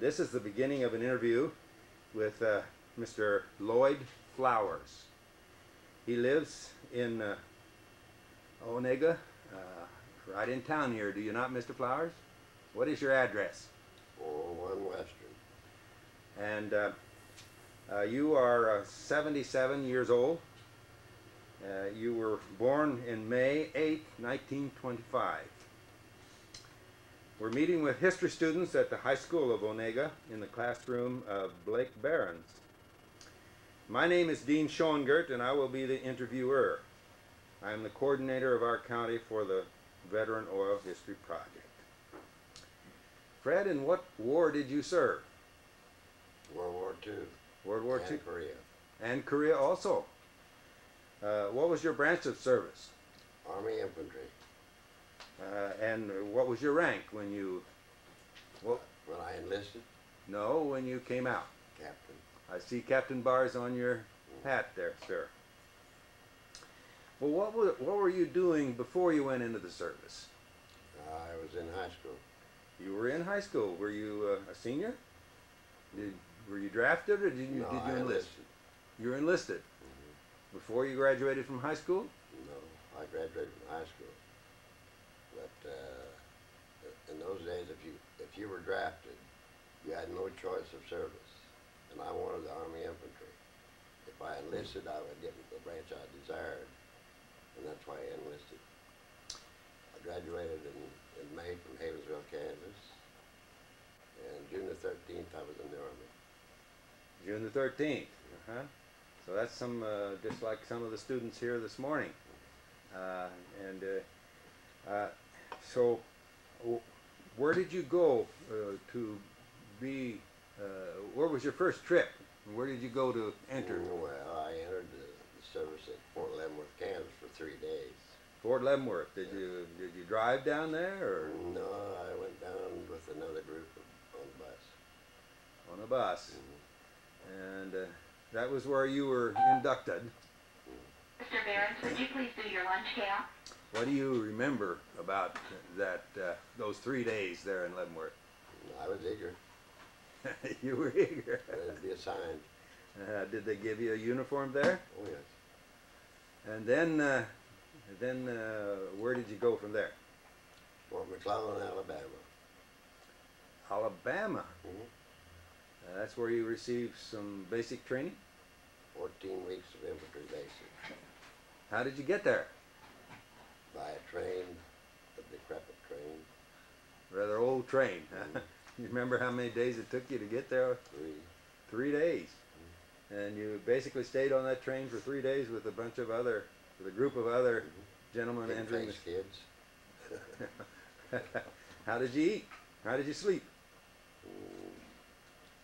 This is the beginning of an interview with Mr. Loyd Flowers. He lives in Onega, right in town here. Do you not, Mr. Flowers? What is your address? 401 Western. And you are 77 years old. You were born in May 8, 1925. We're meeting with history students at the High School of Onega in the classroom of Blake Barons. My name is Dean Schoengert, and I will be the interviewer. I am the coordinator of our county for the Veteran Oil History Project. Fred, in what war did you serve? World War II. World War II? And Korea. And Korea also. What was your branch of service? Army Infantry. And what was your rank when you... When I enlisted? No, when you came out. Captain. I see captain bars on your hat there, sir. Well, what were you doing before you went into the service? I was in high school. You were in high school. Were you a senior? Were you drafted, or did you I enlist? enlisted. You were enlisted before you graduated from high school? No, I graduated from high school. But in those days, if you were drafted, you had no choice of service. And I wanted the Army Infantry. If I enlisted, I would get the branch I desired. And that's why I enlisted. I graduated in May from Havensville, Kansas. And June the 13th, I was in the Army. June the 13th. So that's just like some of the students here this morning. So where did you go to be, where was your first trip? Where did you go to enter? Well, I entered the service at Fort Leavenworth, Kansas for 3 days. Fort Leavenworth. Did you drive down there, or? No, I went down with another group on a bus. On a bus. And that was where you were inducted. Mr. Barons, would you please do your lunch count? What do you remember about those 3 days there in Leavenworth? I was eager. You were eager. To be assigned. Did they give you a uniform there? Oh, yes. And then where did you go from there? Fort McClellan, Alabama. Alabama? That's where you received some basic training? 14 weeks of infantry basic. How did you get there? By a train, a decrepit train. Rather old train. You remember how many days it took you to get there? 3. 3 days. And you basically stayed on that train for 3 days with a bunch of other, with a group of other gentlemen entering the kids. How did you eat? How did you sleep?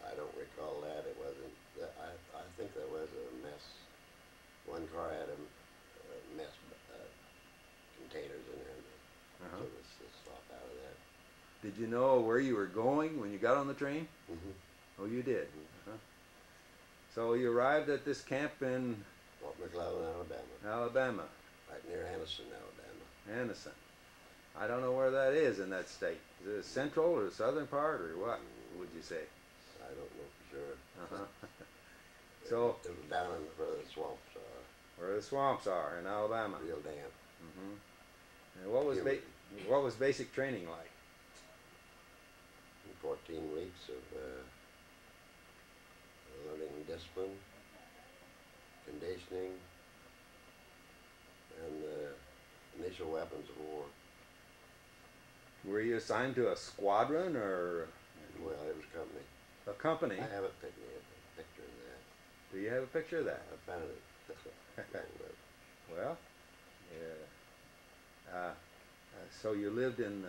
I don't recall that. It wasn't. I think there was a mess. One car had a mess containers in there. So let's swap out of that. Did you know where you were going when you got on the train? Oh, you did. So you arrived at this camp in Fort McClellan, Alabama. Alabama. Right near Anniston, Alabama. Anniston. I don't know where that is in that state. Is it a central or a southern part, or what would you say? I don't know for sure. So it was down in where the swamps are. Where the swamps are in Alabama. Real damp. And what was basic training like? 14 weeks of learning discipline, conditioning, and initial weapons of war. Were you assigned to a squadron, or? Well, it was company. A company? I have a picture of that. Do you have a picture of that? I found it. Well, yeah. So you lived in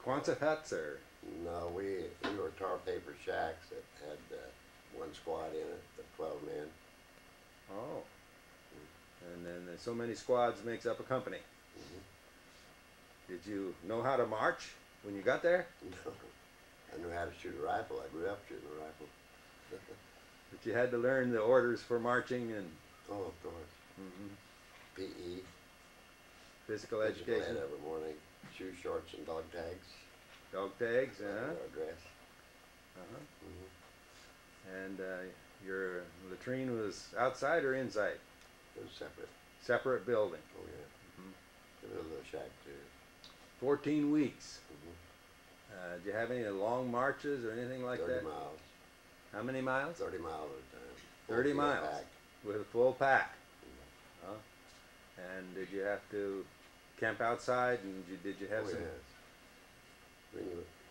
Quonset huts, or? No, we were tar paper shacks that had one squad in it, the 12 men. Oh. And then so many squads makes up a company. Did you know how to march when you got there? No. I knew how to shoot a rifle. I grew up shooting a rifle. But you had to learn the orders for marching and... Oh, of course. PE. Physical education. Every morning. Shoes, shorts, and dog tags. Dog tags, Our dress. And your latrine was outside or inside? It was separate. Separate building. Oh yeah. Mhm. It was a little shack too. 14 weeks. Mm-hmm. Did you have any long marches or anything like 30 that? miles. How many miles? 30 miles at a time. 30 Full miles pack. with a full pack. Mhm. Huh? And did you have to camp outside? And did you have Oh some? yes.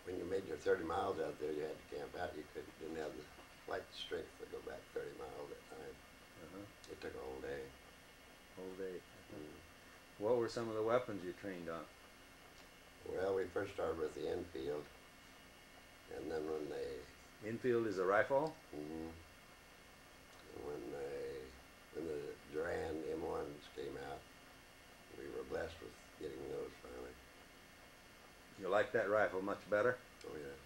When you made your 30 miles out there, you had to camp out. You didn't have the quite the strength to go back 30 miles at a time. Uh-huh. It took a whole day. Whole day. Mm. What were some of the weapons you trained on? Well, we first started with the Enfield, and then when Infield is a rifle. mm, when the Duran M1s came out, we were blessed with getting those finally. You like that rifle much better? Oh yes,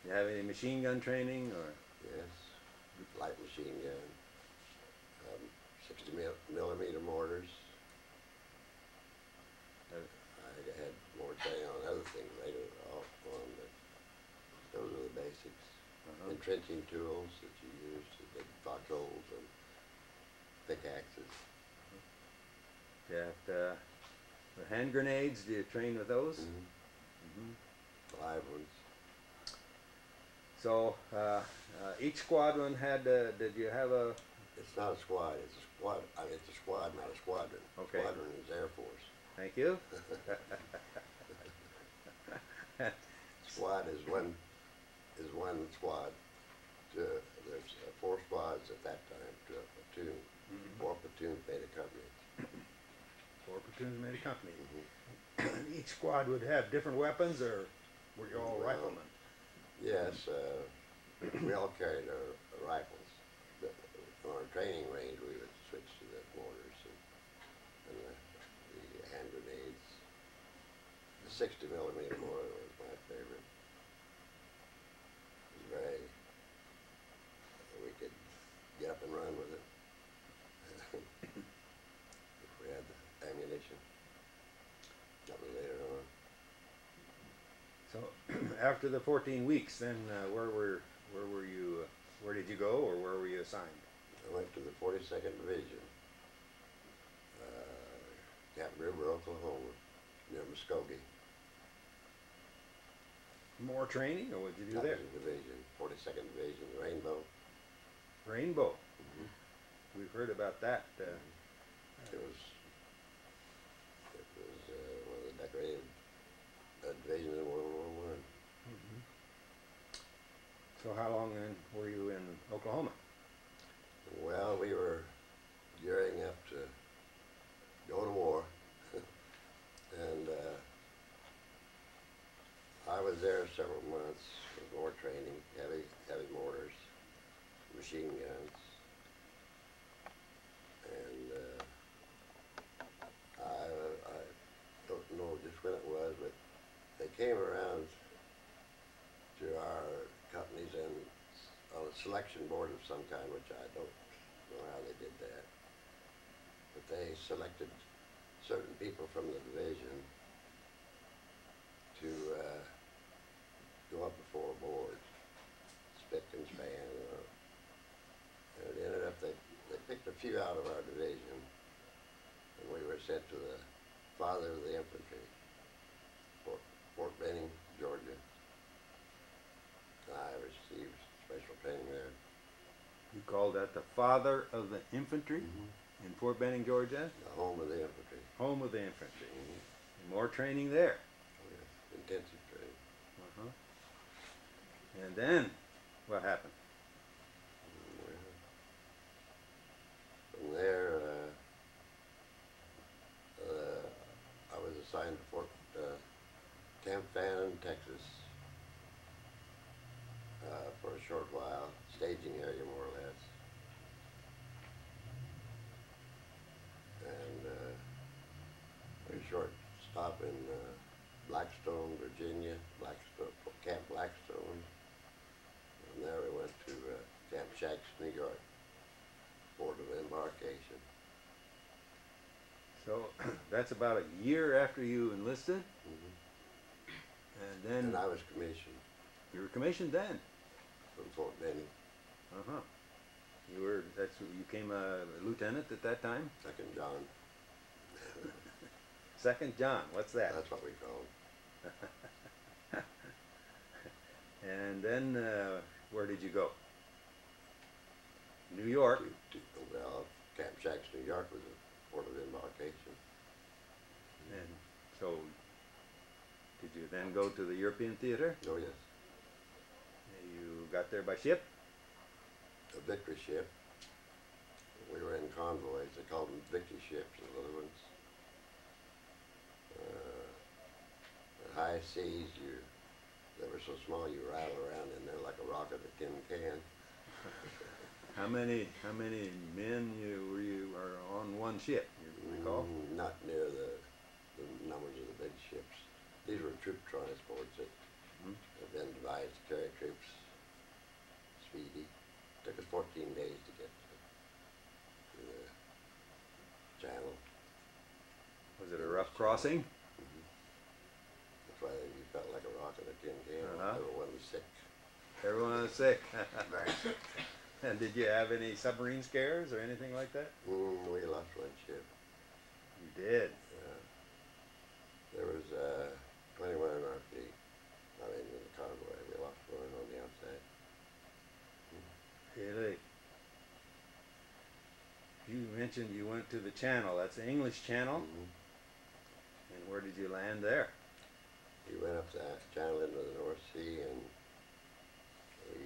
You have any machine gun training or? yes, light machine gun, 60 millimeter mortars. I had more training on other things later on, but those are the basics. Uh-huh. Entrenching tools that you use to dig foxholes and pickaxes. Yeah. The hand grenades. Do you train with those? Mm-hmm. Mm-hmm. Live ones. So each squadron had. Did you have a? It's not a squad. It's a squad. I mean, it's a squad, not a squadron. Okay. Squadron is Air Force. Thank you. Squad is one squad. There's 4 squads at that time to a platoon. Mhm. 4 platoons made a company. 4 platoons made a company. Mm-hmm. Each squad would have different weapons, or were you all Well, riflemen? Yes, we all carried our rifles. But on our training range, we would switch to the mortars and the hand grenades. The 60 millimeter mortar was my favorite. It was very, we could get up and run with it if we had the ammunition. That was later on. So after the 14 weeks, then where were you? Where did you go, or where were you assigned? I went to the 42nd Division, Camp River, Oklahoma, near Muskogee. More training, or what did you do That there? was a division, 42nd Division, Rainbow. Rainbow. Mm-hmm. We've heard about that. It was one of the decorated divisions in World War One. Mhm. So how long then were you in Oklahoma? Well, we were gearing up to go to war, and I was there several months with more training, heavy mortars, machine guns, and I don't know just when it was, but they came around to our companies and on a selection board of some kind, which I don't know how they did that. But they selected certain people from the division to go up before a board, spick and span. And it ended up they picked a few out of our division, and we were sent to the Father of the Infantry, Fort Benning, Georgia. I received special training there. You called that the Father of the Infantry in Fort Benning, Georgia, The home of the infantry. home of the infantry. Mm-hmm. More training there. Oh, yes. Intensive training. Uh-huh. And then, what happened? Well, from there, I was assigned to Fort Camp Fannin, Texas, for a short while, staging area more or less. And a short stop in Blackstone, Virginia, Camp Blackstone. From there we went to Camp Shacks, New York, port of embarkation. So that's about a year after you enlisted, Mm-hmm. and then And I was commissioned you were commissioned then. from Fort Benning. Uh-huh. You came a lieutenant at that time? Second John. Second John, what's that? That's what we call him. And then, where did you go? New York. Well, Camp Shacks, New York was a port of embarkation. And so, did you then go to the European theater? Oh, yes. You got there by ship? A victory ship. We were in convoys. They called them victory ships, the little ones. At high seas, they were so small you rattle around in there like a rock of a tin can. How many men were you on one ship? You recall? Not near the numbers of the big ships. These were troop transports that had been devised to carry troops speedy. Took us 14 days to get to the channel. Was it a rough crossing? That's why you felt like a rock in a tin can. Everyone was sick. Everyone was sick. Very sick. And did you have any submarine scares or anything like that? We lost one ship. You did? There was 21 in our fleet. I mean, in the convoy. We lost one on the outside. Really? You mentioned you went to the Channel. That's the English Channel. And where did you land there? We went up the channel into the North Sea, and we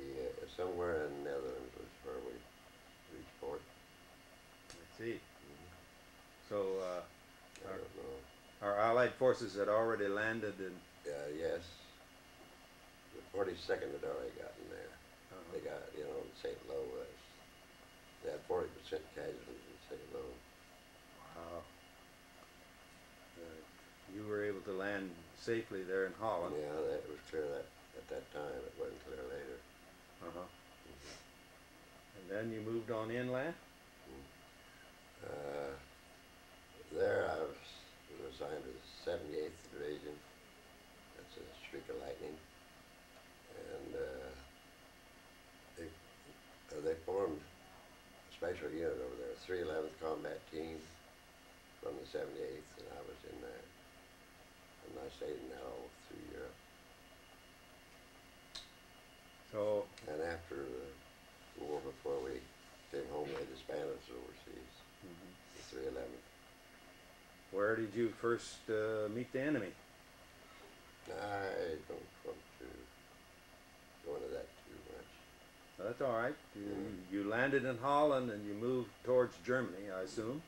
somewhere in the Netherlands was where we reached port. I see. So I don't know. our Allied forces had already landed in. Yes. The 42nd had already gotten there. They got, St. Lo was. They had 40% casualties in St. Lo. Wow. You were able to land safely there in Holland. Yeah, that was clear at that time. It wasn't clear later. And then you moved on inland? There I was assigned to the 78th Division. That's a streak of lightning. And they formed a special unit over there, 311th Combat Team from the 78th, and I was in that. And I stayed in that all through Europe. So. And after the war, before we came home, they disbanded us overseas, the 311th. Where did you first meet the enemy? I don't want to go into that too much. That's all right. You landed in Holland and you moved towards Germany, I assume?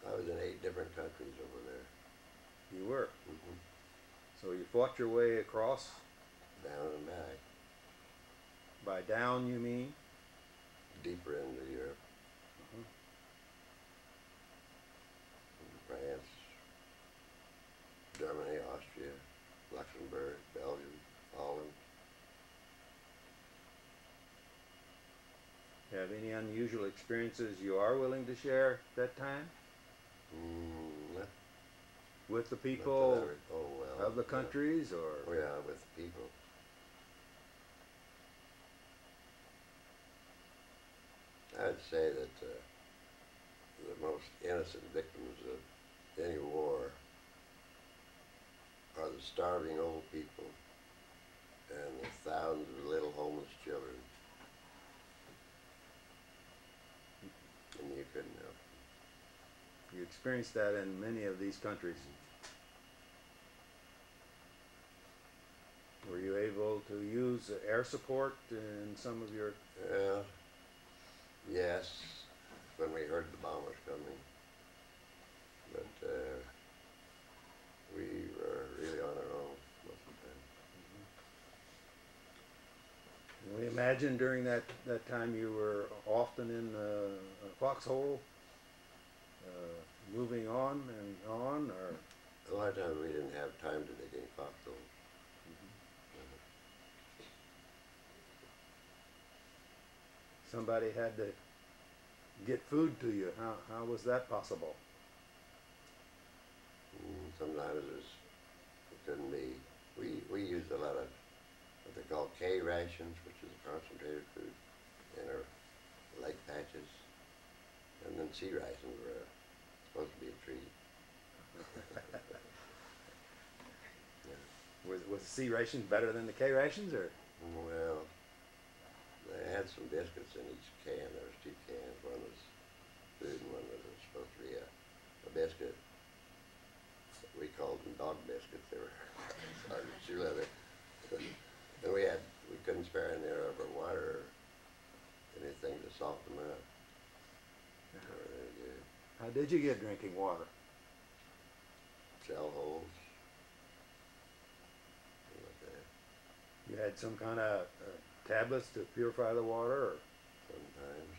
I was in 8 different countries over there. You were? So you fought your way across? Down and back. By down, you mean? Deeper into Europe. France, Germany, Austria, Luxembourg, Belgium, Holland. You have any unusual experiences you are willing to share at that time? With the people of the countries, or? Oh yeah, with the people. I'd say that the most innocent victims of any war are the starving old people and the thousands of little homeless children. And you couldn't help. You experienced that in many of these countries. Were you able to use air support in some of your? Yes, when we heard the bombers coming. But we were really on our own most of the time. Can we imagine during that time you were often in a foxhole, moving on and on, or? A lot of times we didn't have time to dig any foxholes. Somebody had to get food to you. How was that possible? Sometimes it couldn't be. We used a lot of what they call K rations, which is a concentrated food. in our lake patches, and then sea raisins were supposed to be a treat. Yeah. Was the C ration better than the K rations, or? Well, they had some biscuits in each can. There was 2 cans. One was food and one was supposed to be a biscuit. We called them dog biscuits. They were hard to chew leather. And we couldn't spare any of our water or anything to soften them up. They were really good. How did you get drinking water? Shell holes. Things like that. You had some kind of tablets to purify the water, or? Sometimes.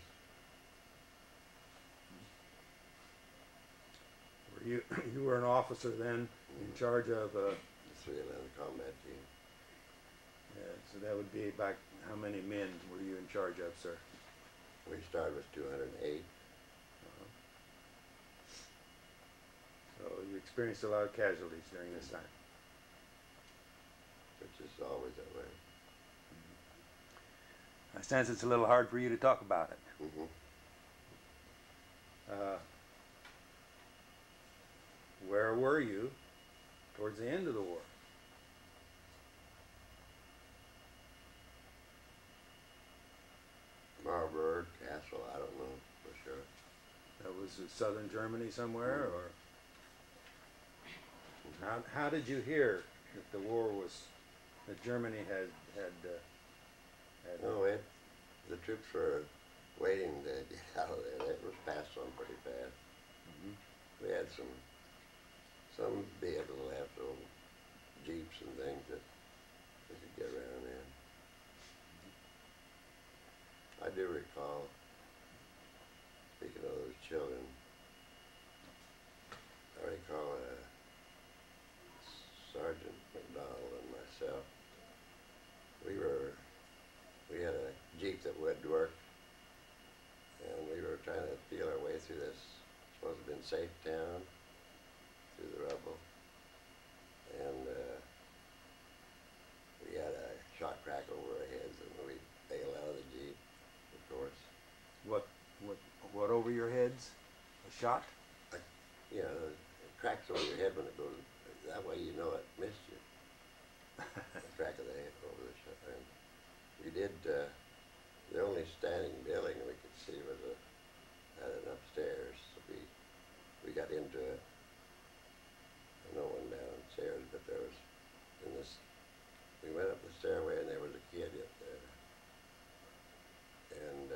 You were an officer then, in charge of, The 311 combat team. yeah, so that would be about how many men were you in charge of, sir? We started with 208. So you experienced a lot of casualties during this time. Which is always that way. I sense it's a little hard for you to talk about it. Mm-hmm. Where were you towards the end of the war? Marburg, Castle, I don't know for sure. That was in southern Germany somewhere, or? How did you hear that the war was, that Germany had No, the troops were waiting to get out of there. It was passed on pretty fast. Mhm. We had some vehicle left, old Jeeps and things that we could get around in. I do recall, speaking of those children, I recall Sergeant McDonald and myself. We had a Jeep that would work, and we were trying to feel our way through this supposed to have been safe town, through the rubble, and we had a shot crack over our heads, and we bailed out of the Jeep, of course. What over your heads? A shot? You know, it cracks over your head when it goes, that way you know it missed you. The crack of the head over the shot. And we did, the only standing building we could see was had an upstairs. So we got into it. No one downstairs, but there was, we went up the stairway and there was a kid up there. And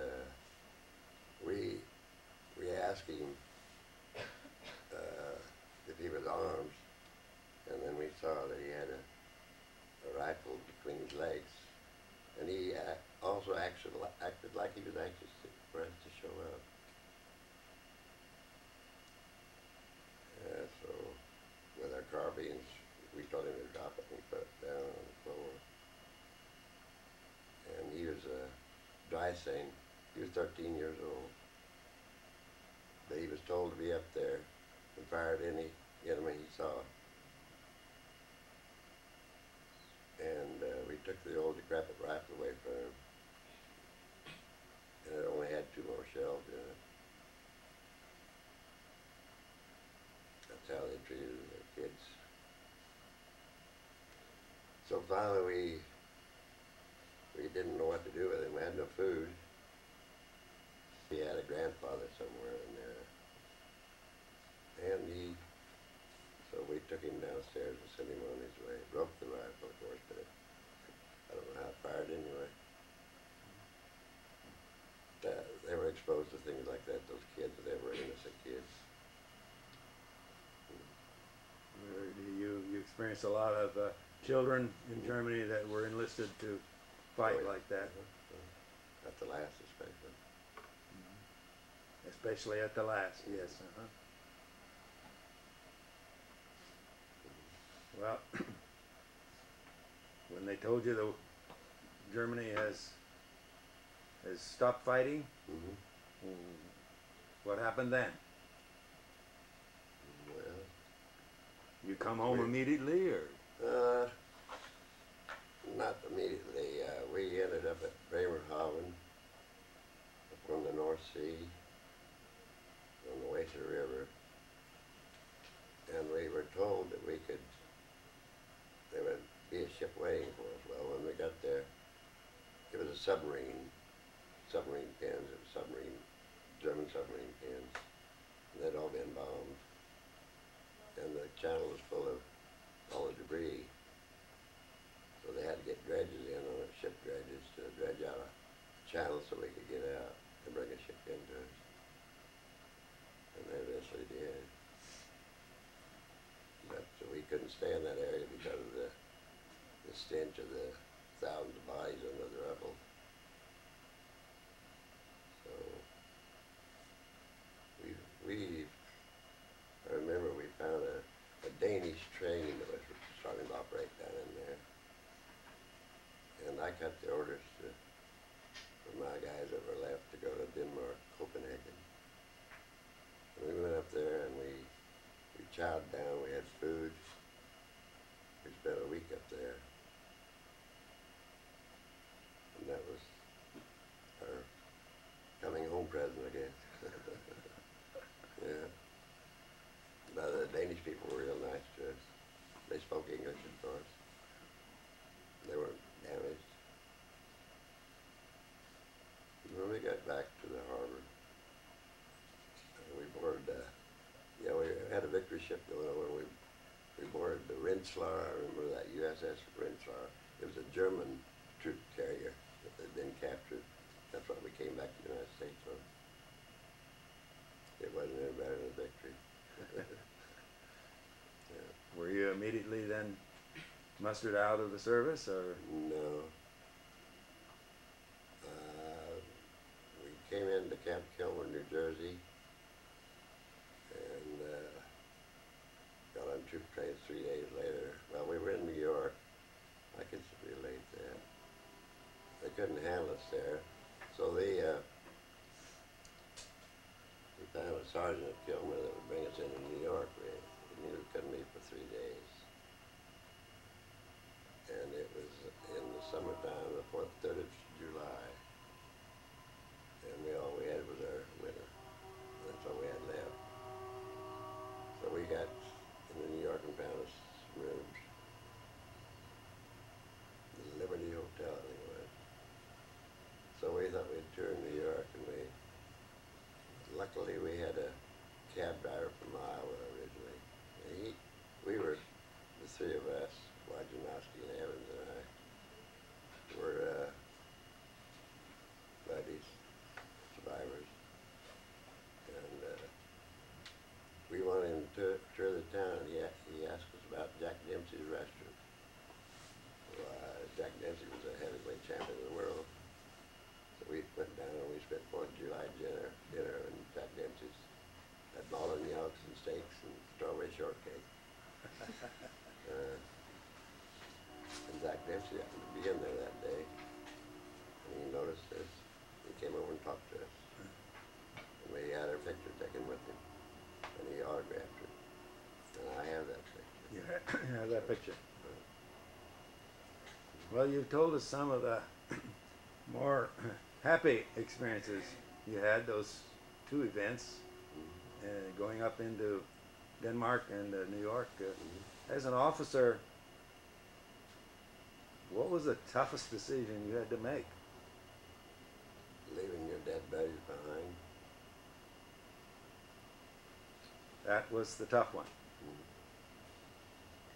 we asked him if he was armed, and then we saw that he had a rifle between his legs, and he also acted like he was anxious for us to show up. So with our carbines, we told him to drop it, and we put it down on the floor. And he was dry saying he was 13 years old, but he was told to be up there and fire at any enemy he saw. And we took the old decrepit rifle away from him, and it only had 2 more shells in it. That's how they treated their kids. So finally we didn't know what to do with him. We had no food. He had a grandfather somewhere in there. And so we took him downstairs and sent him on his way. Broke the rifle, of course, but I don't know how it fired anyway. They were exposed to things like that, those kids. They were innocent kids. You experienced a lot of children in Germany that were enlisted to fight like that. At the last, especially. Especially at the last, yes. Well, when they told you that Germany has stopped fighting, what happened then? Well, you come home immediately, or? Not immediately. We ended up at Bremerhaven, North Sea on the way to the river, and we were told that there would be a ship waiting for us. Well, when we got there, it was a submarine pins, it was German submarine pins. They'd all been bombed, and the channel was full of all the debris. So they had to get dredges in on it, ship dredges, to dredge out a channel so we could get out and bring a ship into us. And they eventually did. But we couldn't stay in that area because of the stench of the thousands of bodies under the rubble. So I remember we found a Danish train that was starting to operate down in there. And I got the orders for my guys that were left to go to Denmark, Copenhagen. And we went up there and we chowed down, we had food. We spent a week up there. And that was our coming home present, I guess. Yeah. But the Danish people were real nice to us. They spoke English, of course. They weren't damaged. When we got back to the harbor, we boarded, we had a victory ship going over. We boarded the Rensselaer. I remember that USS Rensselaer. It was a German troop carrier that had been captured. That's what we came back to the United States on. It wasn't any better than a victory. Yeah. Were you immediately then mustered out of the service, or? No. We came into Camp Kilmer, New Jersey, and got on troop trains 3 days later. Well, we were in New York. I could relate that. They couldn't handle us there, so we found a sergeant at Kilmer that would bring us into New York. We knew we couldn't leave for 3 days. And it was in the summertime, the 4th, 3rd of July. And all we had was our winter. That's all we had left. So we got into New York and found us some rooms. The Liberty Hotel, I think it was. So we thought we'd tour New York, and luckily we had a cab driver from Iowa originally. And we were, the three of us, Wojnowski and Evans and I, were buddies, survivors. And we wanted him to tour the town, and he asked us about Jack Dempsey's restaurant. Well, Jack Dempsey was a heavyweight champion of the world. So we went down and we spent 4th of July dinner in Jack Dempsey's. Had Marlin yolks and steaks and strawberry shortcake. And Jack Dempsey happened to be in there that day. And he noticed us. He came over and talked to us. And we had our picture taken with him. And he autographed it. And I have that picture. You have that picture. Well, you've told us some of the more happy experiences you had, those 2 events, going up into Denmark and New York. As an officer, what was the toughest decision you had to make? Leaving your dead buddies behind. That was the tough one.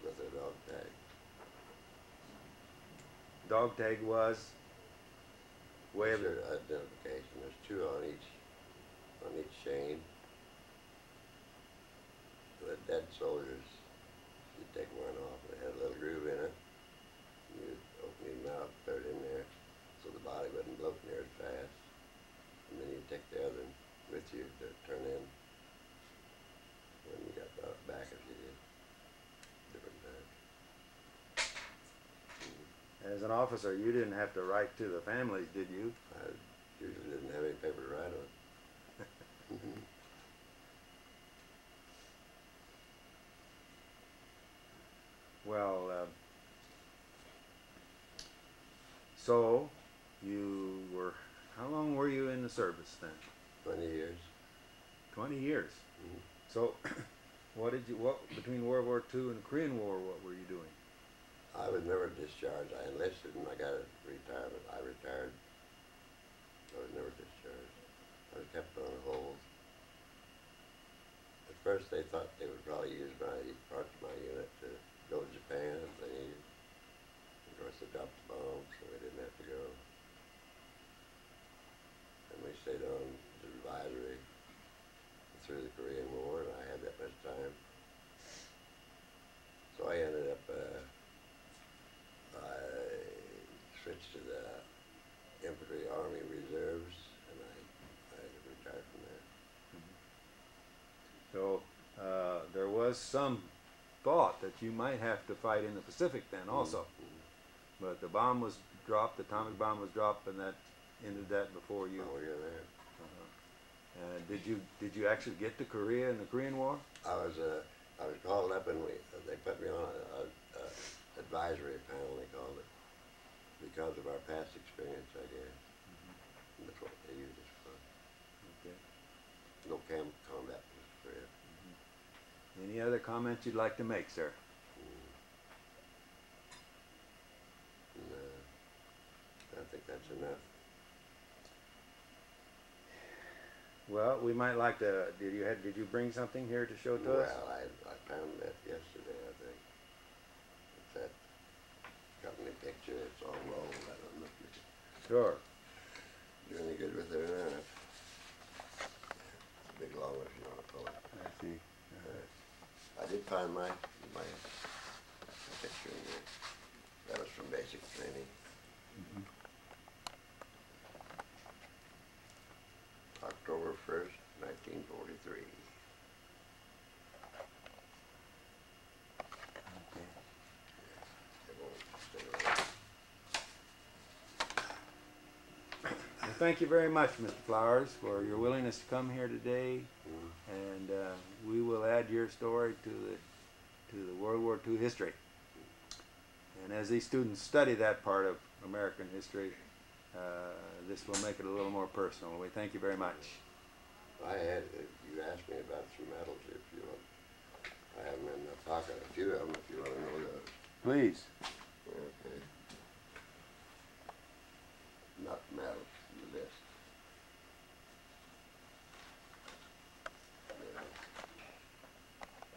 With a dog tag. Dog tag was way of your identification. There's 2 on each chain. The dead soldiers, you take one off, and it had a little groove in it. You open your mouth, put it in there, so the body wouldn't bloat near as fast. And then you take the other one with you to turn in when you got brought back, if you did. Different times. As an officer, you didn't have to write to the families, did you? I usually didn't have any paper to write on. Well, so you were, how long were you in the service then? 20 years. 20 years. Mhm. So, what between World War II and the Korean War, what were you doing? I was never discharged. I enlisted and I got a retirement. I retired. I was never discharged. I was kept on hold. At first they thought they would probably use parts of my unit to go to Japan if they needed. Of course they dropped the bomb, so we didn't have to go. And we stayed on as advisory through the Korean War, and I had that much time. So I ended up, I switched to the Infantry Army Reserves, and I retired from there. So, there was some thought that you might have to fight in the Pacific then also. Mm-hmm. But the bomb was dropped, the atomic bomb was dropped, and that ended that before you. Oh, yeah, there. Did you actually get to Korea in the Korean War? I was called up, and they put me on a advisory panel, they called it, because of our past experience, I guess. And that's what they used us for. Okay. No combat was for it. Any other comments you'd like to make, sir? No, I think that's enough. Well, we might like to. Did you bring something here to show to us? Well, I found that yesterday, I think. It's that company picture. It's all rolled. I don't know if you Sure. do any good with it or not. It's a big long one if you want to call it. I see. I did find my picture in there. That was from basic training. October 1st, 1943. Okay. It won't stay around. Well, thank you very much, Mr. Flowers, for your willingness to come here today, and we will add your story to the World War II history. And as these students study that part of American history, this will make it a little more personal. We thank you very much. You asked me about some medals if you want. I have them in my pocket, a few of them if you want to know those. Please. Okay. Not medals, the list.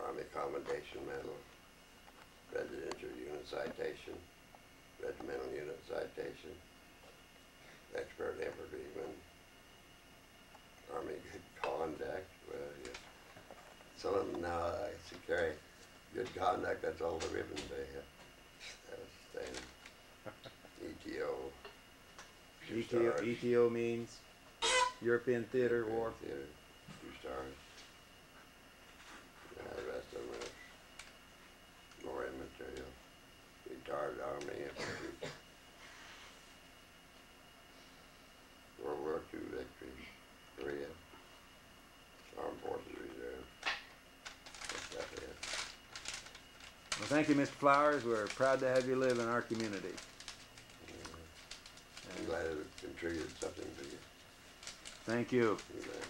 Army Commendation Medal, Residential Unit Citation, Regimental Unit Citation, Expert Infantryman, Army Good Conduct. Well, yeah. Some of them now I should carry good conduct. That's all the ribbons they have. That's standing. ETO. ETO means European Theater War. Theater. 2 stars. The rest of them are more immaterial. Retired Army Infantry. World War II victory. Korea. Armed Forces Reserve. That's it. Well, thank you, Mr. Flowers. We're proud to have you live in our community. I'm glad it contributed something to you. Thank you. You bet.